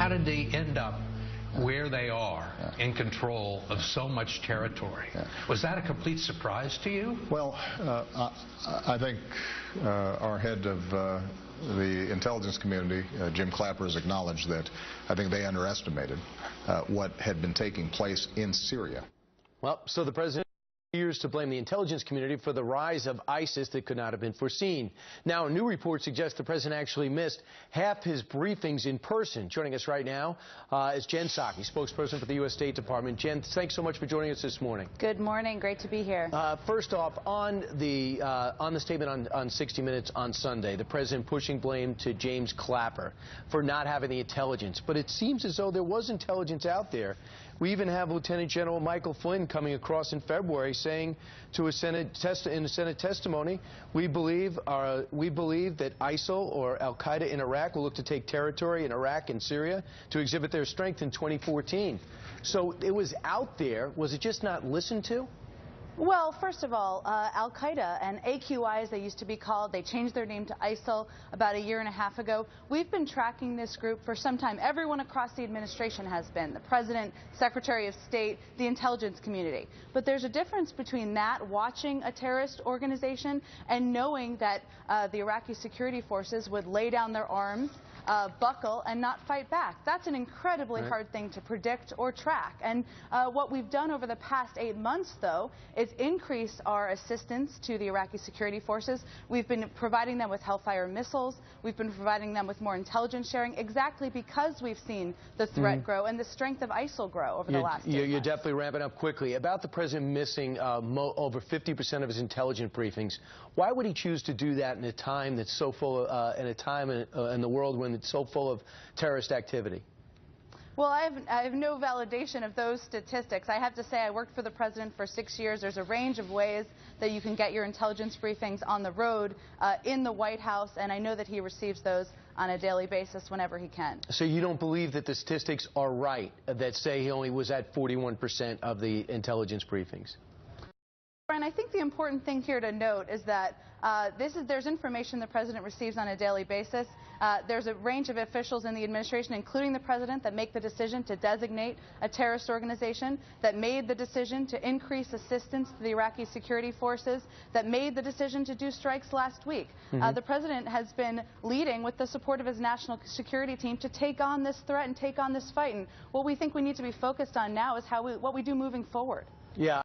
How did they end up where they are in control of so much territory? Was that a complete surprise to you? Well, I think our head of the intelligence community, Jim Clapper, has acknowledged that I think they underestimated what had been taking place in Syria. Well, so the president appears to blame the intelligence community for the rise of ISIS that could not have been foreseen. Now, a new report suggests the president actually missed half his briefings in person. Joining us right now is Jen Psaki, spokesperson for the U.S. State Department. Jen, thanks so much for joining us this morning. Good morning. Great to be here. First off, on the statement on 60 Minutes on Sunday, the president pushing blame to James Clapper for not having the intelligence. But it seems as though there was intelligence out there. We even have Lieutenant General Michael Flynn coming across in February saying to a Senate testimony, we believe that ISIL or Al-Qaeda in Iraq will look to take territory in Iraq and Syria to exhibit their strength in 2014. So it was out there. Was it just not listened to? Well, first of all, Al-Qaeda and AQI, as they used to be called, they changed their name to ISIL about a year and a half ago. We've been tracking this group for some time. Everyone across the administration has been, the President, Secretary of State, the intelligence community. But there's a difference between that, watching a terrorist organization, and knowing that the Iraqi security forces would lay down their arms, buckle, and not fight back. That's an incredibly hard thing to predict or track. And what we've done over the past 8 months, though, is increase our assistance to the Iraqi security forces. We've been providing them with Hellfire missiles. We've been providing them with more intelligence sharing, exactly because we've seen the threat grow and the strength of ISIL grow over the last 8 months. You're definitely ramping up quickly. About the president missing over 50% of his intelligence briefings, why would he choose to do that in a time that's so full of, in the world when it's so full of terrorist activity? Well, I have no validation of those statistics. I have to say I worked for the president for 6 years. There's a range of ways that you can get your intelligence briefings on the road in the White House, and I know that he receives those on a daily basis whenever he can. So you don't believe that the statistics are right that say he only was at 41% of the intelligence briefings? Brian, I think the important thing here to note is that there's information the president receives on a daily basis. There's a range of officials in the administration, including the president, that make the decision to designate a terrorist organization, that made the decision to increase assistance to the Iraqi security forces, that made the decision to do strikes last week. The president has been leading with the support of his national security team to take on this threat and take on this fight. And what we think we need to be focused on now is what we do moving forward. Yeah.